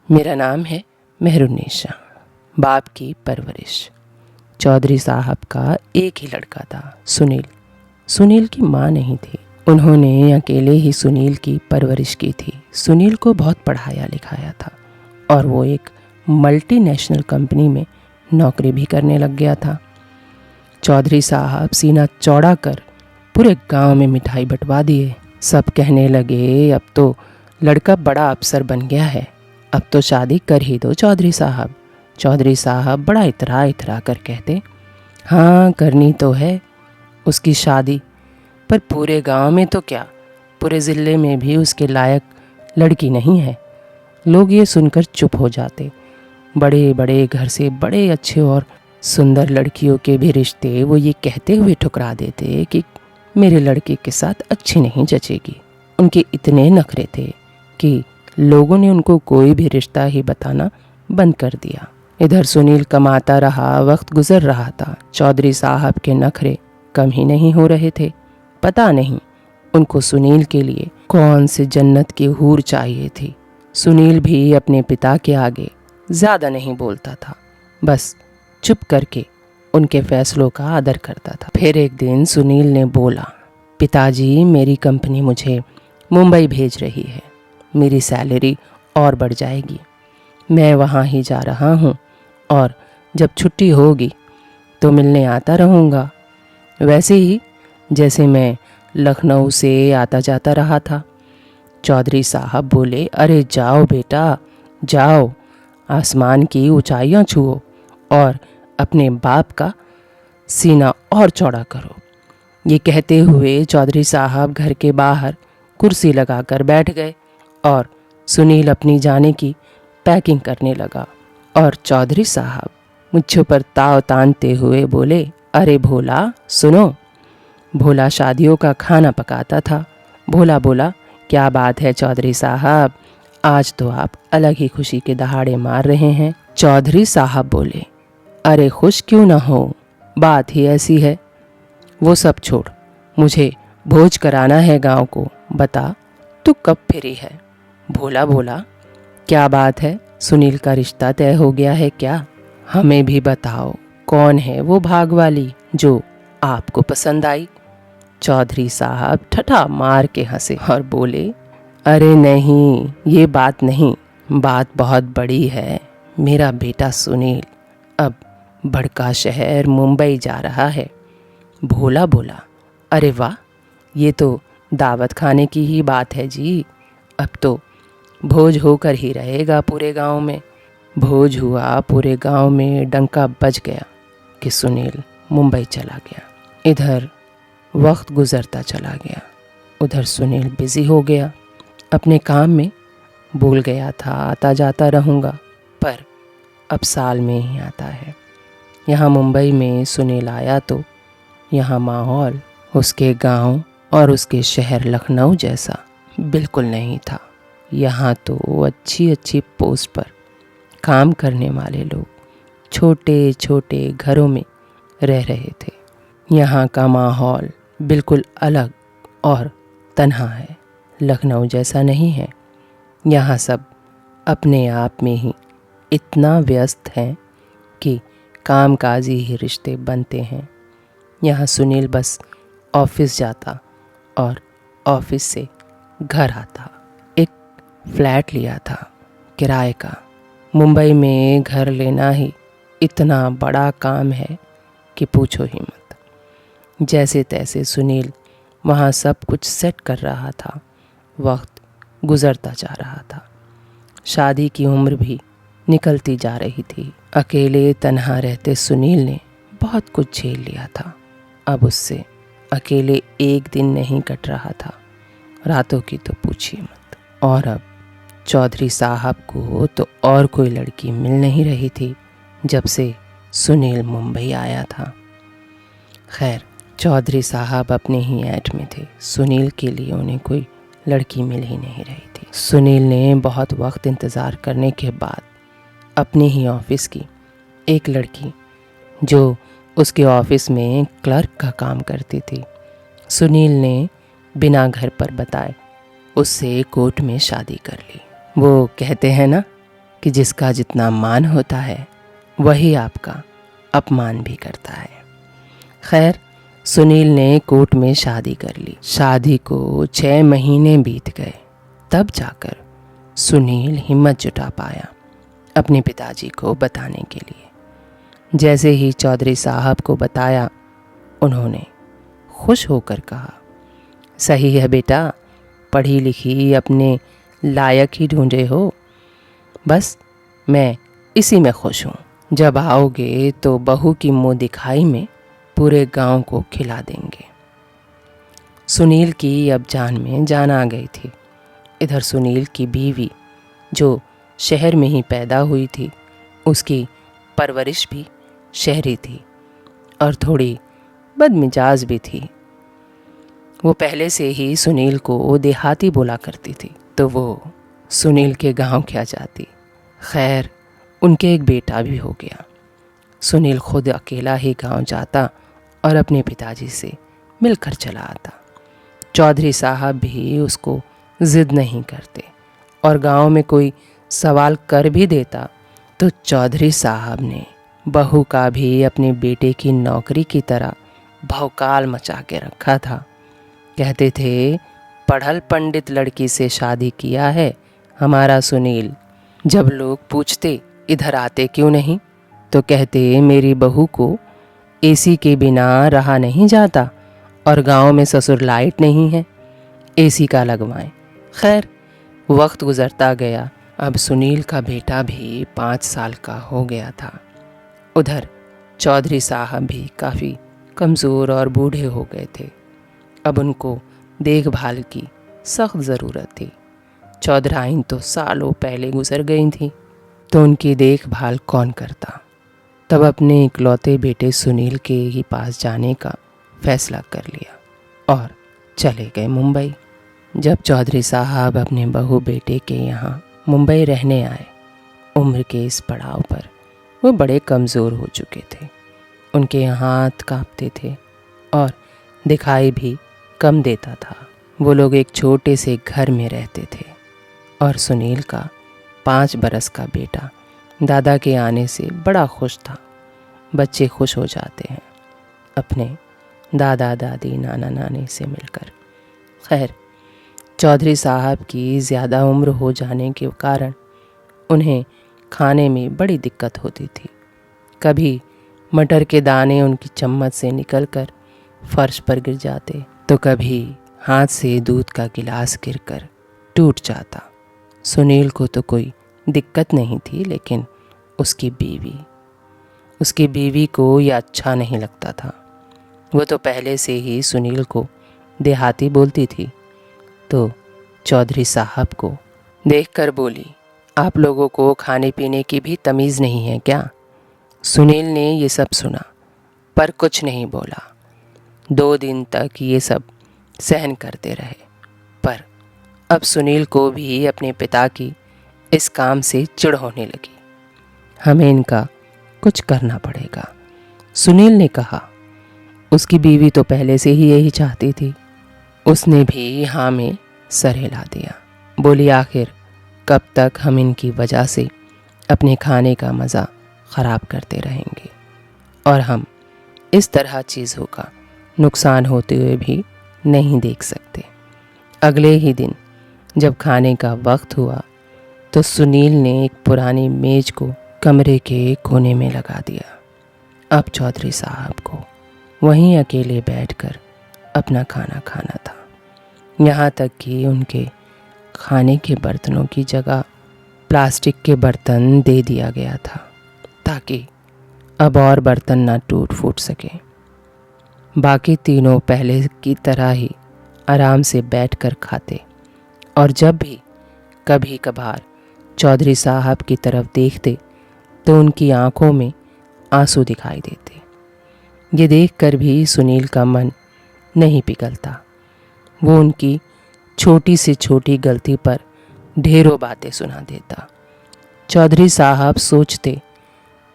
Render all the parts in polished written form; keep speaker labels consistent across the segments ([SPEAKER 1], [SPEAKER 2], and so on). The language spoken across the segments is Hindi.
[SPEAKER 1] मेरा नाम है मेहरुन्निसा। बाप की परवरिश। चौधरी साहब का एक ही लड़का था, सुनील। सुनील की माँ नहीं थी। उन्होंने अकेले ही सुनील की परवरिश की थी। सुनील को बहुत पढ़ाया लिखाया था और वो एक मल्टीनेशनल कंपनी में नौकरी भी करने लग गया था। चौधरी साहब सीना चौड़ा कर पूरे गांव में मिठाई बंटवा दिए। सब कहने लगे, अब तो लड़का बड़ा अफसर बन गया है, अब तो शादी कर ही दो चौधरी साहब। चौधरी साहब बड़ा इतरा इतरा कर कहते, हाँ करनी तो है उसकी शादी, पर पूरे गांव में तो क्या, पूरे ज़िले में भी उसके लायक लड़की नहीं है। लोग ये सुनकर चुप हो जाते। बड़े बड़े घर से बड़े अच्छे और सुंदर लड़कियों के भी रिश्ते वो ये कहते हुए ठुकरा देते कि मेरे लड़के के साथ अच्छी नहीं जचेगी। उनके इतने नखरे थे कि लोगों ने उनको कोई भी रिश्ता ही बताना बंद कर दिया। इधर सुनील कमाता रहा, वक्त गुजर रहा था। चौधरी साहब के नखरे कम ही नहीं हो रहे थे। पता नहीं उनको सुनील के लिए कौन सी जन्नत की हूर चाहिए थी। सुनील भी अपने पिता के आगे ज़्यादा नहीं बोलता था, बस चुप करके उनके फैसलों का आदर करता था। फिर एक दिन सुनील ने बोला, पिताजी मेरी कंपनी मुझे मुंबई भेज रही है, मेरी सैलरी और बढ़ जाएगी। मैं वहाँ ही जा रहा हूँ और जब छुट्टी होगी तो मिलने आता रहूँगा, वैसे ही जैसे मैं लखनऊ से आता जाता रहा था। चौधरी साहब बोले, अरे जाओ बेटा जाओ, आसमान की ऊंचाइयाँ छुओ और अपने बाप का सीना और चौड़ा करो। ये कहते हुए चौधरी साहब घर के बाहर कुर्सी लगाकर बैठ गए और सुनील अपनी जाने की पैकिंग करने लगा। और चौधरी साहब मुझ पर ताव तानते हुए बोले, अरे भोला सुनो। भोला शादियों का खाना पकाता था। भोला बोला, क्या बात है चौधरी साहब, आज तो आप अलग ही खुशी के दहाड़े मार रहे हैं। चौधरी साहब बोले, अरे खुश क्यों ना हो, बात ही ऐसी है। वो सब छोड़, मुझे भोज कराना है गांव को, बता तू कब फ्री है। भोला बोला, क्या बात है, सुनील का रिश्ता तय हो गया है क्या? हमें भी बताओ, कौन है वो भाग वाली जो आपको पसंद आई? चौधरी साहब ठठा मार के हंसे और बोले, अरे नहीं ये बात नहीं, बात बहुत बड़ी है। मेरा बेटा सुनील अब बड़का शहर मुंबई जा रहा है। भोला बोला, अरे वाह, ये तो दावत खाने की ही बात है जी, अब तो भोज होकर ही रहेगा पूरे गांव में। भोज हुआ, पूरे गांव में डंका बज गया कि सुनील मुंबई चला गया। इधर वक्त गुजरता चला गया, उधर सुनील बिजी हो गया अपने काम में। भूल गया था आता जाता रहूँगा, पर अब साल में ही आता है। यहाँ मुंबई में सुनील आया तो यहाँ माहौल उसके गांव और उसके शहर लखनऊ जैसा बिल्कुल नहीं था। यहाँ तो अच्छी अच्छी पोस्ट पर काम करने वाले लोग छोटे छोटे घरों में रह रहे थे। यहाँ का माहौल बिल्कुल अलग और तन्हा है, लखनऊ जैसा नहीं है। यहाँ सब अपने आप में ही इतना व्यस्त हैं कि कामकाजी ही रिश्ते बनते हैं। यहाँ सुनील बस ऑफिस जाता और ऑफिस से घर आता। एक फ्लैट लिया था किराए का। मुंबई में घर लेना ही इतना बड़ा काम है कि पूछो ही मत। जैसे तैसे सुनील वहाँ सब कुछ सेट कर रहा था। वक्त गुजरता जा रहा था, शादी की उम्र भी निकलती जा रही थी। अकेले तन्हा रहते सुनील ने बहुत कुछ झेल लिया था। अब उससे अकेले एक दिन नहीं कट रहा था, रातों की तो पूछिए मत। और अब चौधरी साहब को तो और कोई लड़की मिल नहीं रही थी जब से सुनील मुंबई आया था। खैर, चौधरी साहब अपने ही ऐट में थे। सुनील के लिए उन्हें कोई लड़की मिल ही नहीं रही थी। सुनील ने बहुत वक्त इंतज़ार करने के बाद अपने ही ऑफिस की एक लड़की, जो उसके ऑफिस में क्लर्क का काम करती थी, सुनील ने बिना घर पर बताए उससे कोर्ट में शादी कर ली। वो कहते हैं ना, कि जिसका जितना मान होता है वही आपका अपमान भी करता है। खैर, सुनील ने कोर्ट में शादी कर ली। शादी को 6 महीने बीत गए, तब जाकर सुनील हिम्मत जुटा पाया अपने पिताजी को बताने के लिए। जैसे ही चौधरी साहब को बताया, उन्होंने खुश होकर कहा, सही है बेटा, पढ़ी लिखी अपने लायक ही ढूंढे हो। बस मैं इसी में खुश हूँ। जब आओगे तो बहू की मुँह दिखाई में पूरे गांव को खिला देंगे। सुनील की अब जान में जान आ गई थी। इधर सुनील की बीवी, जो शहर में ही पैदा हुई थी, उसकी परवरिश भी शहरी थी और थोड़ी बदमिजाज भी थी। वो पहले से ही सुनील को देहाती बोला करती थी, तो वो सुनील के गांव क्या जाती। खैर, उनके एक बेटा भी हो गया। सुनील खुद अकेला ही गांव जाता और अपने पिताजी से मिलकर चला आता। चौधरी साहब भी उसको ज़िद नहीं करते और गांव में कोई सवाल कर भी देता तो चौधरी साहब ने बहू का भी अपने बेटे की नौकरी की तरह भौकाल मचा के रखा था। कहते थे, पढ़ल पंडित लड़की से शादी किया है हमारा सुनील। जब लोग पूछते इधर आते क्यों नहीं, तो कहते मेरी बहू को एसी के बिना रहा नहीं जाता और गांव में ससुर लाइट नहीं है, एसी का लगवाएं। खैर, वक्त गुजरता गया। अब सुनील का बेटा भी 5 साल का हो गया था। उधर चौधरी साहब भी काफ़ी कमज़ोर और बूढ़े हो गए थे। अब उनको देखभाल की सख्त ज़रूरत थी। चौधराइन तो सालों पहले गुजर गई थी, तो उनकी देखभाल कौन करता। तब अपने इकलौते बेटे सुनील के ही पास जाने का फैसला कर लिया और चले गए मुंबई। जब चौधरी साहब अपने बहू बेटे के यहाँ मुंबई रहने आए, उम्र के इस पड़ाव पर वो बड़े कमज़ोर हो चुके थे। उनके हाथ कांपते थे और दिखाई भी कम देता था। वो लोग एक छोटे से घर में रहते थे और सुनील का 5 बरस का बेटा दादा के आने से बड़ा खुश था। बच्चे खुश हो जाते हैं अपने दादा दादी नाना नानी से मिलकर। खैर, चौधरी साहब की ज़्यादा उम्र हो जाने के कारण उन्हें खाने में बड़ी दिक्कत होती थी। कभी मटर के दाने उनकी चम्मच से निकलकर फर्श पर गिर जाते, तो कभी हाथ से दूध का गिलास गिरकर टूट जाता। सुनील को तो कोई दिक्कत नहीं थी, लेकिन उसकी बीवी को यह अच्छा नहीं लगता था। वो तो पहले से ही सुनील को देहाती बोलती थी, तो चौधरी साहब को देखकर बोली, आप लोगों को खाने पीने की भी तमीज़ नहीं है क्या? सुनील ने ये सब सुना पर कुछ नहीं बोला। 2 दिन तक ये सब सहन करते रहे, पर अब सुनील को भी अपने पिता की इस काम से चिढ़ होने लगी। हमें इनका कुछ करना पड़ेगा, सुनील ने कहा। उसकी बीवी तो पहले से ही यही चाहती थी। उसने भी हाँ में सर हिला दिया। बोली, आखिर कब तक हम इनकी वजह से अपने खाने का मज़ा ख़राब करते रहेंगे और हम इस तरह चीज़ों का नुकसान होते हुए भी नहीं देख सकते। अगले ही दिन जब खाने का वक्त हुआ तो सुनील ने एक पुरानी मेज़ को कमरे के कोने में लगा दिया। अब चौधरी साहब को वहीं अकेले बैठकर अपना खाना खाना था। यहाँ तक कि उनके खाने के बर्तनों की जगह प्लास्टिक के बर्तन दे दिया गया था, ताकि अब और बर्तन ना टूट फूट सके। बाकी तीनों पहले की तरह ही आराम से बैठकर खाते और जब भी कभी कभार चौधरी साहब की तरफ देखते तो उनकी आंखों में आंसू दिखाई देते। ये देखकर भी सुनील का मन नहीं पिघलता। वो उनकी छोटी से छोटी गलती पर ढेरों बातें सुना देता। चौधरी साहब सोचते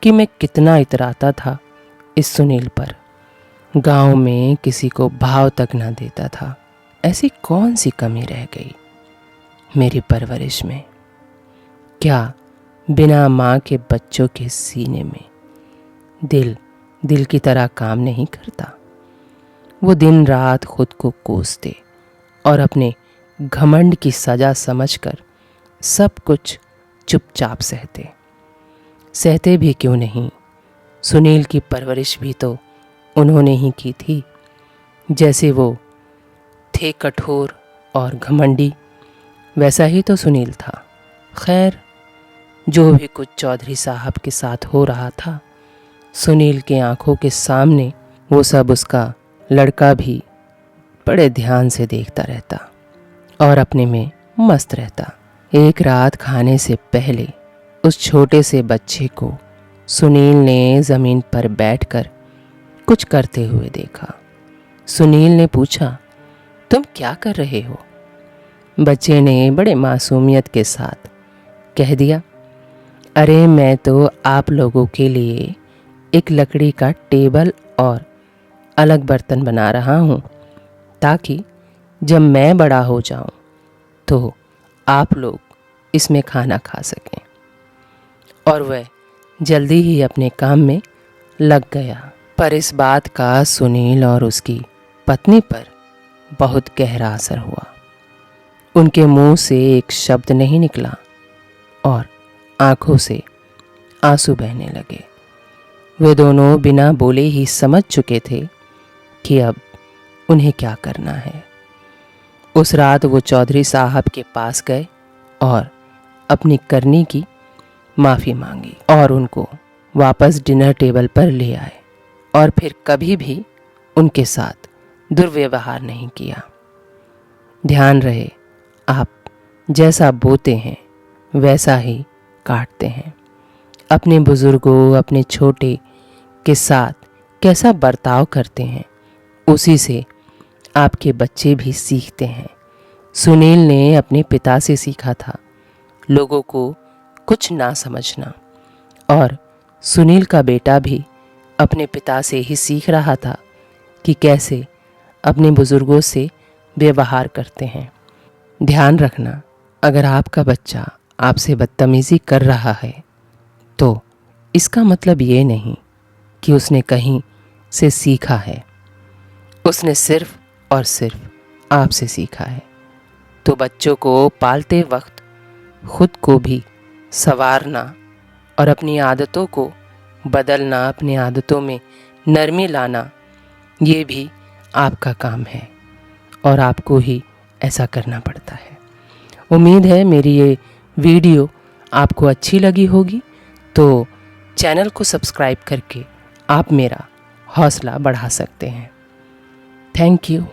[SPEAKER 1] कि मैं कितना इतराता था इस सुनील पर। गांव में किसी को भाव तक ना देता था। ऐसी कौन सी कमी रह गई मेरी परवरिश में? क्या बिना माँ के बच्चों के सीने में दिल की तरह काम नहीं करता। वो दिन रात खुद को कोसते और अपने घमंड की सजा समझकर सब कुछ चुपचाप सहते भी क्यों नहीं। सुनील की परवरिश भी तो उन्होंने ही की थी। जैसे वो थे कठोर और घमंडी, वैसा ही तो सुनील था। खैर, जो भी कुछ चौधरी साहब के साथ हो रहा था, सुनील के आंखों के सामने वो सब उसका लड़का भी बड़े ध्यान से देखता रहता और अपने में मस्त रहता। एक रात खाने से पहले उस छोटे से बच्चे को सुनील ने ज़मीन पर बैठकर कुछ करते हुए देखा। सुनील ने पूछा, तुम क्या कर रहे हो? बच्चे ने बड़े मासूमियत के साथ कह दिया, अरे मैं तो आप लोगों के लिए एक लकड़ी का टेबल और अलग बर्तन बना रहा हूँ, ताकि जब मैं बड़ा हो जाऊँ तो आप लोग इसमें खाना खा सकें। और वह जल्दी ही अपने काम में लग गया। पर इस बात का सुनील और उसकी पत्नी पर बहुत गहरा असर हुआ। उनके मुंह से एक शब्द नहीं निकला और आंखों से आंसू बहने लगे। वे दोनों बिना बोले ही समझ चुके थे कि अब उन्हें क्या करना है। उस रात वो चौधरी साहब के पास गए और अपनी करनी की माफ़ी मांगी और उनको वापस डिनर टेबल पर ले आए और फिर कभी भी उनके साथ दुर्व्यवहार नहीं किया। ध्यान रहे, आप जैसा बोते हैं वैसा ही काटते हैं। अपने बुजुर्गों, अपने छोटे के साथ कैसा बर्ताव करते हैं, उसी से आपके बच्चे भी सीखते हैं। सुनील ने अपने पिता से सीखा था लोगों को कुछ ना समझना, और सुनील का बेटा भी अपने पिता से ही सीख रहा था कि कैसे अपने बुजुर्गों से व्यवहार करते हैं। ध्यान रखना, अगर आपका बच्चा आपसे बदतमीज़ी कर रहा है तो इसका मतलब ये नहीं कि उसने कहीं से सीखा है। उसने सिर्फ और सिर्फ आपसे सीखा है। तो बच्चों को पालते वक्त खुद को भी संवारना और अपनी आदतों को बदलना, अपनी आदतों में नरमी लाना, ये भी आपका काम है और आपको ही ऐसा करना पड़ता है। उम्मीद है मेरी ये वीडियो आपको अच्छी लगी होगी, तो चैनल को सब्सक्राइब करके आप मेरा हौसला बढ़ा सकते हैं। Thank you.